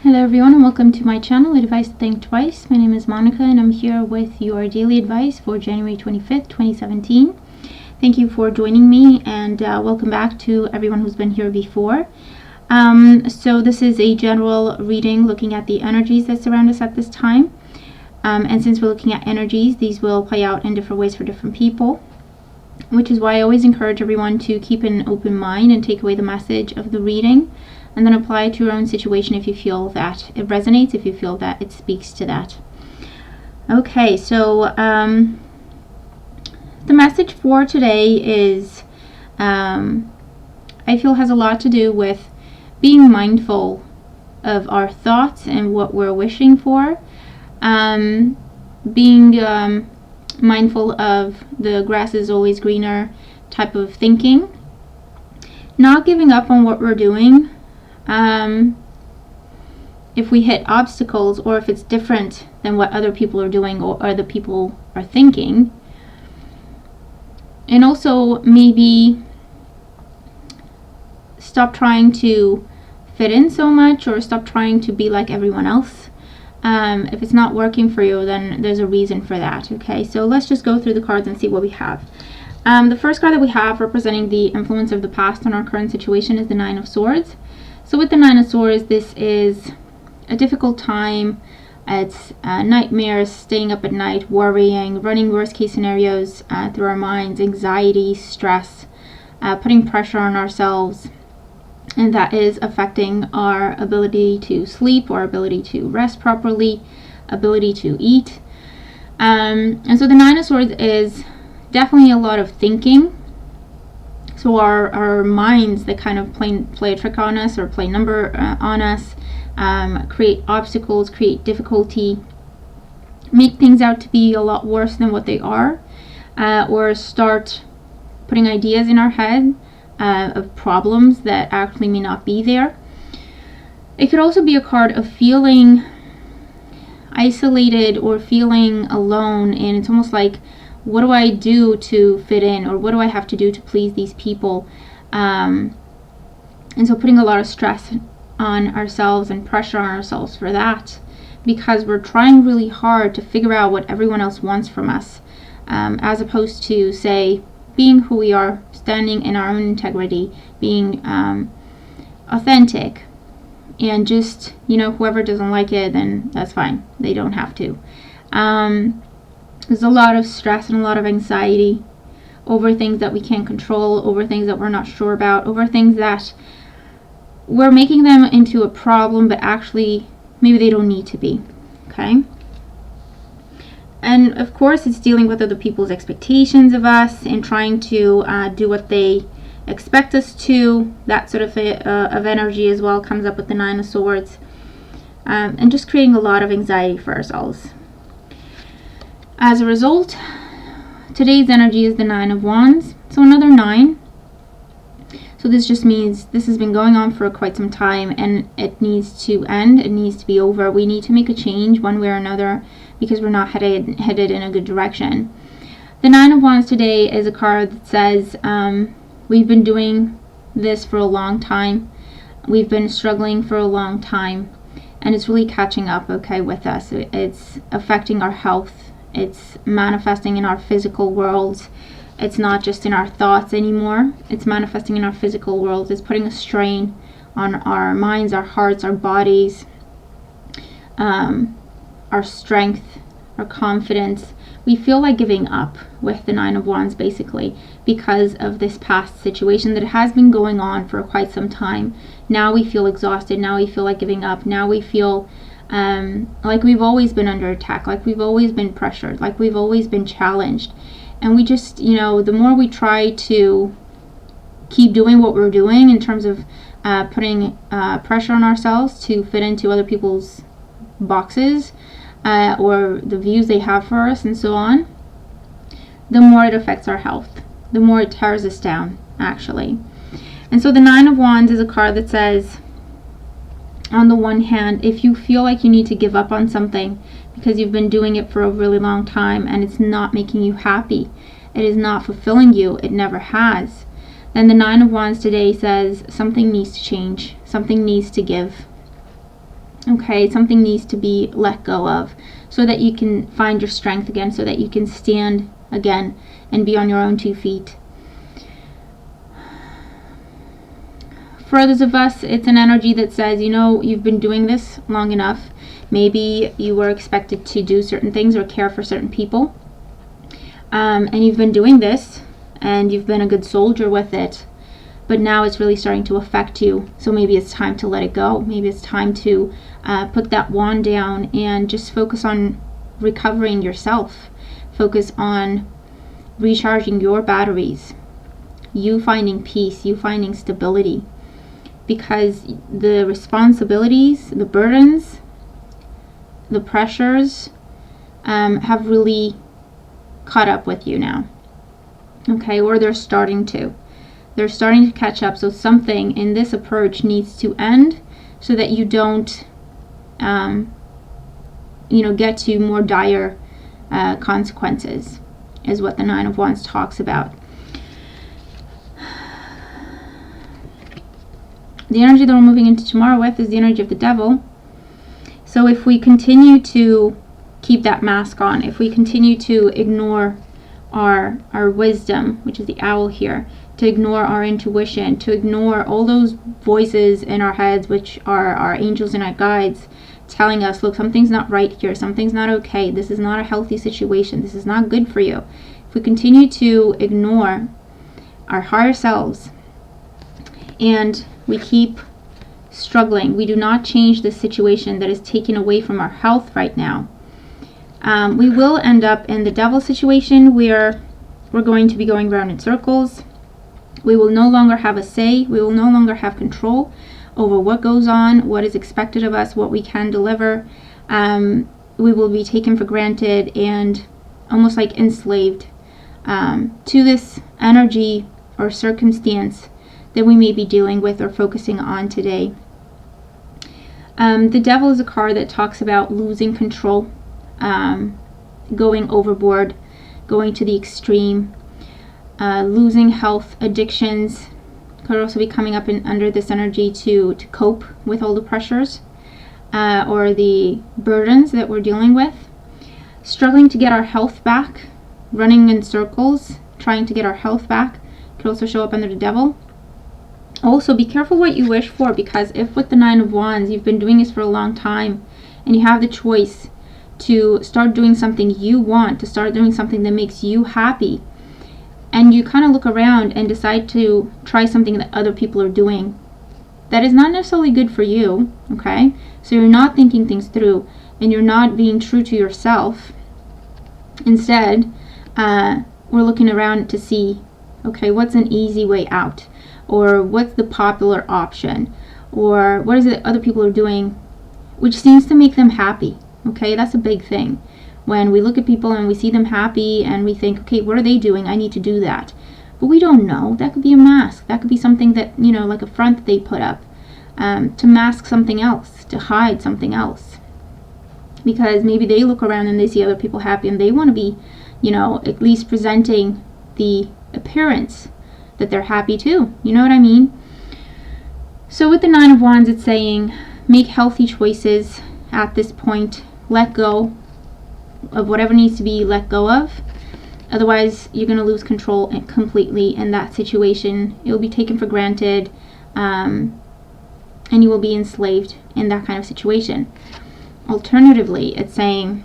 Hello everyone and welcome to my channel, Advice to Think Twice. My name is Monica and I'm here with your daily advice for January 25th, 2017. Thank you for joining me and welcome back to everyone who's been here before. So this is a general reading looking at the energies that surround us at this time. And since we're looking at energies, these will play out in different ways for different people, which is why I always encourage everyone to keep an open mind and take away the message of the reading and then apply it to your own situation if you feel that it resonates, if you feel that it speaks to that. Okay, so the message for today is, I feel has a lot to do with being mindful of our thoughts and what we're wishing for, being mindful of the grass is always greener type of thinking, not giving up on what we're doing. If we hit obstacles or if it's different than what other people are doing or other people are thinking, and also maybe stop trying to fit in so much or stop trying to be like everyone else. If it's not working for you, then there's a reason for that. Okay, so let's just go through the cards and see what we have. The first card that we have representing the influence of the past on our current situation is the Nine of Swords. So with the Nine of Swords, this is a difficult time. It's nightmares, staying up at night, worrying, running worst case scenarios through our minds, anxiety, stress, putting pressure on ourselves. And that is affecting our ability to sleep, our ability to rest properly, ability to eat. And so the Nine of Swords is definitely a lot of thinking. So our minds that kind of play a trick on us or play number on us, create obstacles, create difficulty, make things out to be a lot worse than what they are, or start putting ideas in our head of problems that actually may not be there. It could also be a card of feeling isolated or feeling alone, and it's almost like, what do I do to fit in, or what do I have to do to please these people? And so putting a lot of stress on ourselves and pressure on ourselves for that, because we're trying really hard to figure out what everyone else wants from us, as opposed to, say, being who we are, standing in our own integrity, being authentic, and just, whoever doesn't like it, then that's fine. They don't have to. There's a lot of stress and a lot of anxiety over things that we can't control, over things that we're not sure about, over things that we're making them into a problem, but actually maybe they don't need to be. Okay? And of course, it's dealing with other people's expectations of us and trying to do what they expect us to. That sort of energy as well comes up with the Nine of Swords. And just creating a lot of anxiety for ourselves. As a result, today's energy is the Nine of Wands. So another 9. So this just means this has been going on for quite some time and it needs to end. It needs to be over. We need to make a change one way or another because we're not headed in a good direction. The Nine of Wands today is a card that says we've been doing this for a long time. We've been struggling for a long time, and it's really catching up, okay, with us. It's affecting our health. It's manifesting in our physical world. It's not just in our thoughts anymore. It's manifesting in our physical world. It's putting a strain on our minds, our hearts, our bodies, our strength, our confidence. We feel like giving up with the Nine of Wands, basically, because of this past situation that has been going on for quite some time. Now we feel exhausted. Now we feel like giving up. Now we feel like we've always been under attack, like we've always been pressured, like we've always been challenged. And we just, the more we try to keep doing what we're doing in terms of putting pressure on ourselves to fit into other people's boxes or the views they have for us and so on, the more it affects our health, the more it tears us down, actually. And so the Nine of Wands is a card that says, on the one hand, if you feel like you need to give up on something because you've been doing it for a really long time and it's not making you happy, it is not fulfilling you, it never has, then the Nine of Wands today says something needs to change, something needs to give. Okay, something needs to be let go of so that you can find your strength again, so that you can stand again and be on your own 2 feet. For others of us, it's an energy that says, you know, you've been doing this long enough. Maybe you were expected to do certain things or care for certain people. And you've been doing this and you've been a good soldier with it. But now it's really starting to affect you. So maybe it's time to let it go. Maybe it's time to put that wand down and just focus on recovering yourself. Focus on recharging your batteries. You finding peace. You finding stability. Because the responsibilities, the burdens, the pressures have really caught up with you now. Okay, or they're starting to. They're starting to catch up. So something in this approach needs to end so that you don't, get to more dire consequences, is what the Nine of Wands talks about. The energy that we're moving into tomorrow with is the energy of the Devil. So if we continue to keep that mask on, if we continue to ignore our wisdom, which is the owl here, to ignore our intuition, to ignore all those voices in our heads, which are our angels and our guides, telling us, look, something's not right here, something's not okay, this is not a healthy situation, this is not good for you. If we continue to ignore our higher selves and we keep struggling, we do not change the situation that is taken away from our health right now, we will end up in the Devil situation where we're going to be going around in circles. We will no longer have a say. We will no longer have control over what goes on, what is expected of us, what we can deliver. We will be taken for granted and almost like enslaved to this energy or circumstance that we may be dealing with or focusing on today. The Devil is a card that talks about losing control, going overboard, going to the extreme, losing health, addictions. Could also be coming up under this energy to cope with all the pressures or the burdens that we're dealing with. Struggling to get our health back, running in circles, trying to get our health back. Could also show up under the Devil. Also, be careful what you wish for, because if with the Nine of Wands, you've been doing this for a long time and you have the choice to start doing something you want, to start doing something that makes you happy, and you kind of look around and decide to try something that other people are doing, that is not necessarily good for you, okay? So you're not thinking things through and you're not being true to yourself. Instead, we're looking around to see, okay, what's an easy way out? Or what's the popular option? Or what is it other people are doing which seems to make them happy? Okay, that's a big thing. When we look at people and we see them happy and we think, okay, what are they doing? I need to do that. But we don't know. That could be a mask. That could be something that, like a front that they put up to mask something else, to hide something else. Because maybe they look around and they see other people happy and they want to be, at least presenting the appearance that they're happy too. You know what I mean? So with the Nine of Wands, it's saying make healthy choices at this point. Let go of whatever needs to be let go of. Otherwise, you're going to lose control completely in that situation. It will be taken for granted, and you will be enslaved in that kind of situation. Alternatively, it's saying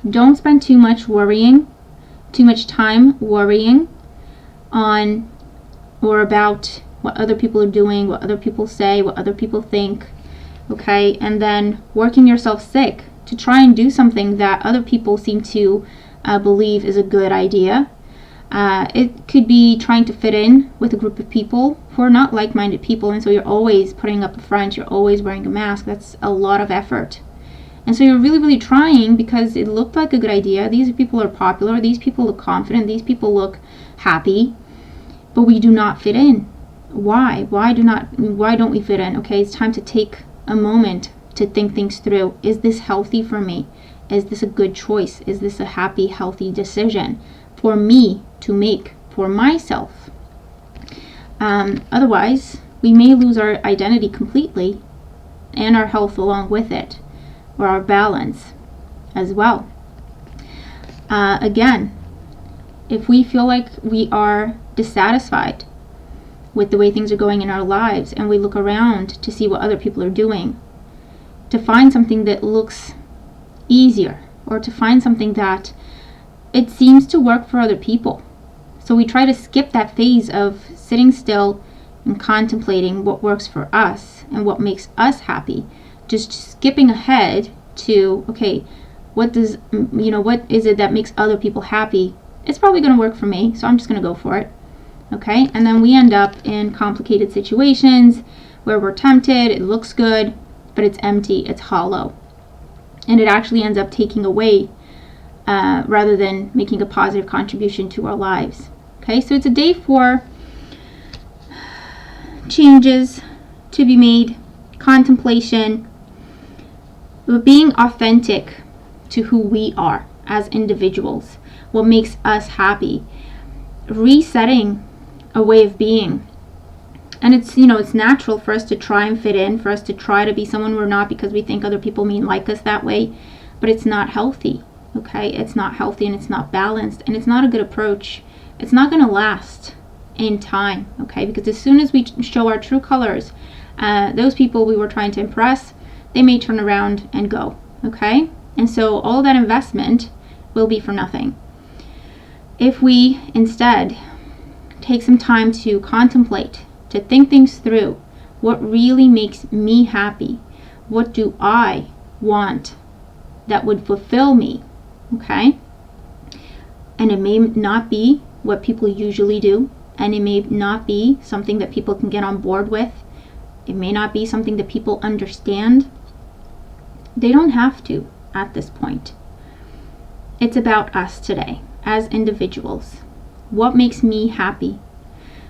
don't spend too much time worrying on or about what other people are doing, what other people say, what other people think, okay? And then working yourself sick to try and do something that other people seem to believe is a good idea. It could be trying to fit in with a group of people who are not like-minded people, and so you're always putting up a front, you're always wearing a mask. That's a lot of effort. And so you're really, really trying because it looked like a good idea. These people are popular, these people look confident, these people look happy, but we do not fit in. Why? Why don't we fit in? Okay, it's time to take a moment to think things through. Is this healthy for me? Is this a good choice? Is this a happy, healthy decision for me to make for myself? Otherwise, we may lose our identity completely and our health along with it, or our balance as well. Again, if we feel like we are dissatisfied with the way things are going in our lives, and we look around to see what other people are doing, to find something that looks easier, or to find something that it seems to work for other people. So we try to skip that phase of sitting still and contemplating what works for us and what makes us happy, just skipping ahead to, okay, what is it that makes other people happy? It's probably going to work for me, so I'm just going to go for it. Okay, and then we end up in complicated situations where we're tempted, it looks good, but it's empty, it's hollow. And it actually ends up taking away rather than making a positive contribution to our lives. Okay, so it's a day for changes to be made, contemplation, but being authentic to who we are as individuals, what makes us happy, resetting a way of being. And it's natural for us to try and fit in, for us to try to be someone we're not because we think other people may like us that way, but it's not healthy. Okay, it's not healthy, and it's not balanced, and it's not a good approach. It's not going to last in time. Okay, because as soon as we show our true colors, those people we were trying to impress, they may turn around and go. Okay, and so all that investment will be for nothing. If we instead take some time to contemplate, to think things through, what really makes me happy, what do I want that would fulfill me, okay? And it may not be what people usually do, and it may not be something that people can get on board with. It may not be something that people understand. They don't have to at this point. It's about us today as individuals. What makes me happy?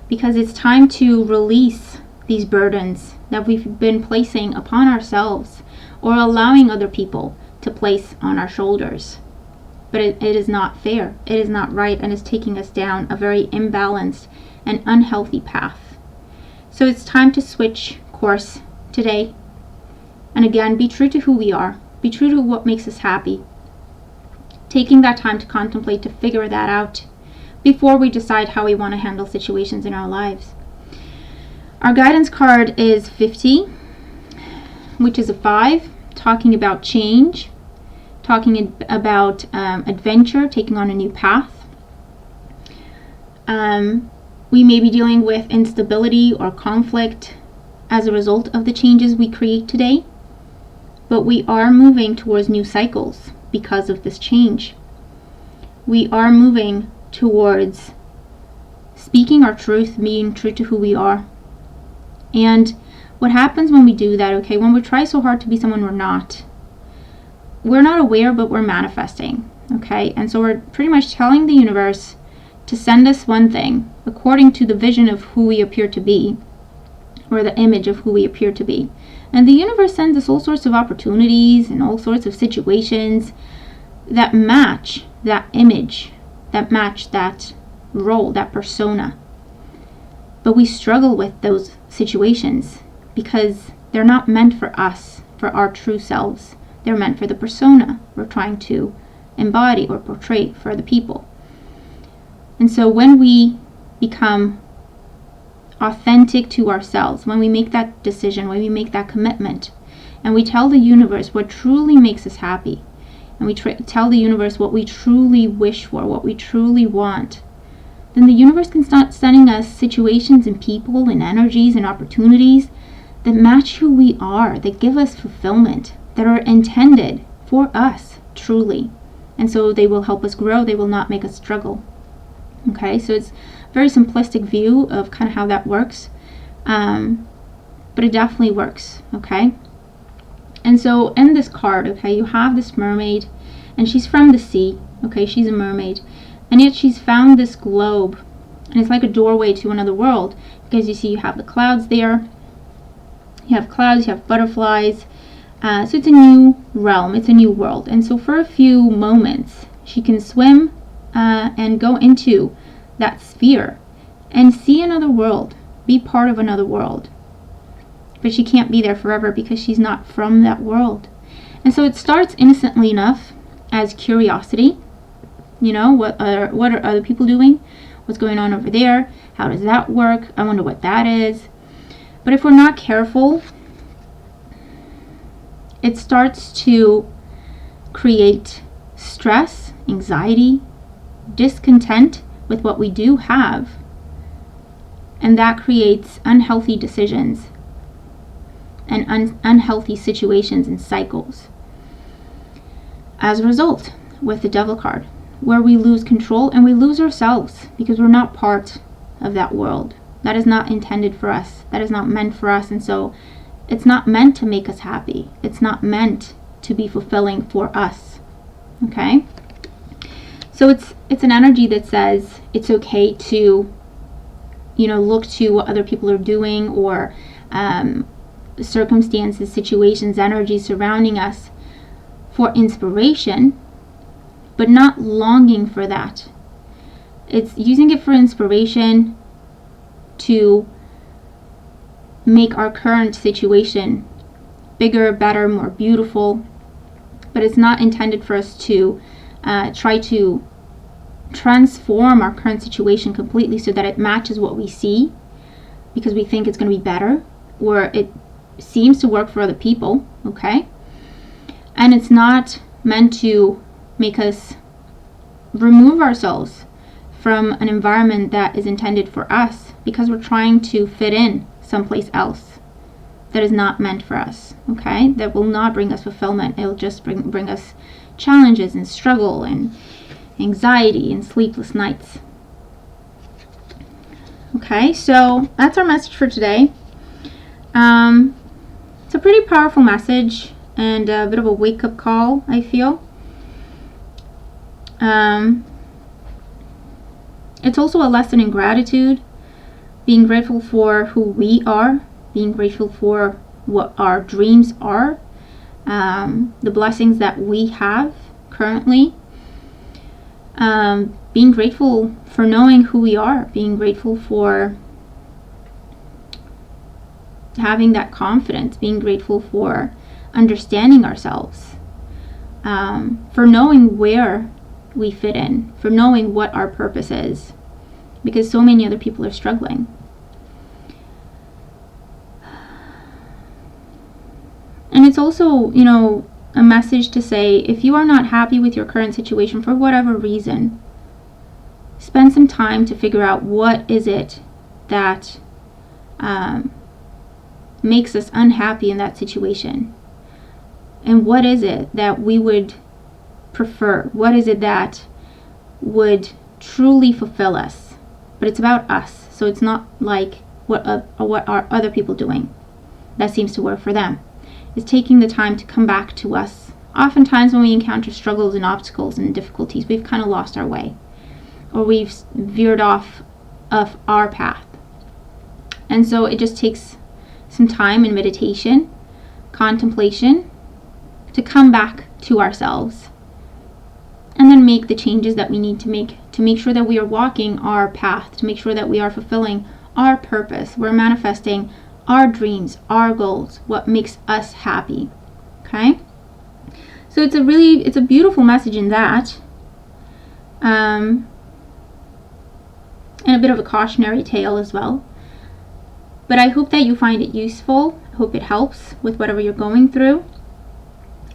Because it's time to release these burdens that we've been placing upon ourselves or allowing other people to place on our shoulders. But it is not fair, it is not right, and it's taking us down a very imbalanced and unhealthy path. So it's time to switch course today. And again, be true to who we are, be true to what makes us happy. Taking that time to contemplate, to figure that out before we decide how we want to handle situations in our lives. Our guidance card is 50, which is a 5, talking about change, talking about adventure, taking on a new path. We may be dealing with instability or conflict as a result of the changes we create today, but we are moving towards new cycles because of this change. We are moving towards speaking our truth, being true to who we are. And what happens when we do that, okay, when we try so hard to be someone we're not aware, but we're manifesting, okay? And so we're pretty much telling the universe to send us one thing according to the vision of who we appear to be, or the image of who we appear to be. And the universe sends us all sorts of opportunities and all sorts of situations that match that image, that match that role, that persona. But we struggle with those situations because they're not meant for us, for our true selves. They're meant for the persona we're trying to embody or portray for the people. And so when we become authentic to ourselves, when we make that decision, when we make that commitment, and we tell the universe what truly makes us happy, and we tell the universe what we truly wish for, what we truly want, then the universe can start sending us situations and people and energies and opportunities that match who we are, that give us fulfillment, that are intended for us truly. And so they will help us grow, they will not make us struggle. Okay, so it's a very simplistic view of kind of how that works, but it definitely works, okay? And so in this card, okay, you have this mermaid, and she's from the sea, okay, she's a mermaid, and yet she's found this globe, and it's like a doorway to another world, because you see you have the clouds there, you have clouds, you have butterflies, so it's a new realm, it's a new world. And so for a few moments, she can swim and go into that sphere and see another world, be part of another world. but she can't be there forever because she's not from that world. And so it starts innocently enough as curiosity. You know, what are other people doing? What's going on over there? How does that work? I wonder what that is. But if we're not careful, it starts to create stress, anxiety, discontent with what we do have. And that creates unhealthy decisions and unhealthy situations and cycles. As a result, with the Devil card, where we lose control and we lose ourselves because we're not part of that world. That is not intended for us. That is not meant for us. And so it's not meant to make us happy. It's not meant to be fulfilling for us. Okay? So it's an energy that says it's okay to, you know, look to what other people are doing, or circumstances, situations, energy surrounding us for inspiration, but not longing for that. It's using it for inspiration to make our current situation bigger, better, more beautiful, but it's not intended for us to try to transform our current situation completely so that it matches what we see because we think it's going to be better, or it seems to work for other people, okay? And it's not meant to make us remove ourselves from an environment that is intended for us because we're trying to fit in someplace else that is not meant for us, okay? That will not bring us fulfillment. It'll just bring us challenges and struggle and anxiety and sleepless nights. Okay, so that's our message for today. It's a pretty powerful message and a bit of a wake-up call, I feel. It's also a lesson in gratitude, being grateful for who we are, being grateful for what our dreams are, the blessings that we have currently, being grateful for knowing who we are, being grateful for having that confidence, being grateful for understanding ourselves, for knowing where we fit in, for knowing what our purpose is, because so many other people are struggling. And it's also, you know, a message to say, if you are not happy with your current situation for whatever reason, spend some time to figure out what is it that makes us unhappy in that situation. And what is it that we would prefer? What is it that would truly fulfill us? But it's about us. So it's not like what are other people doing that seems to work for them. It's taking the time to come back to us. Oftentimes when we encounter struggles and obstacles and difficulties, we've kind of lost our way, or we've veered off of our path. And so it just takes some time and meditation, contemplation, to come back to ourselves and then make the changes that we need to make sure that we are walking our path, to make sure that we are fulfilling our purpose. We're manifesting our dreams, our goals, what makes us happy. Okay? So it's a beautiful message in that. And a bit of a cautionary tale as well. But I hope that you find it useful. I hope it helps with whatever you're going through,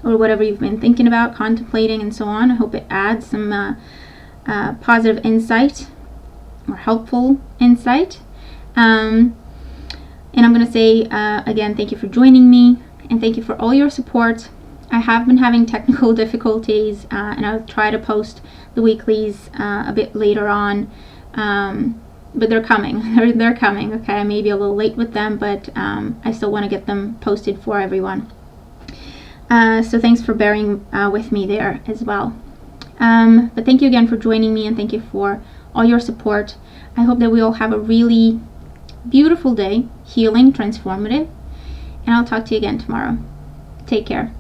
or whatever you've been thinking about, contemplating, and so on. I hope it adds some positive insight or helpful insight. And I'm going to say, again, thank you for joining me, and thank you for all your support. I have been having technical difficulties, and I'll try to post the weeklies a bit later on. But they're coming. They're coming, okay? I may be a little late with them, but I still want to get them posted for everyone. So thanks for bearing with me there as well. But thank you again for joining me, and thank you for all your support. I hope that we all have a really beautiful day, healing, transformative, and I'll talk to you again tomorrow. Take care.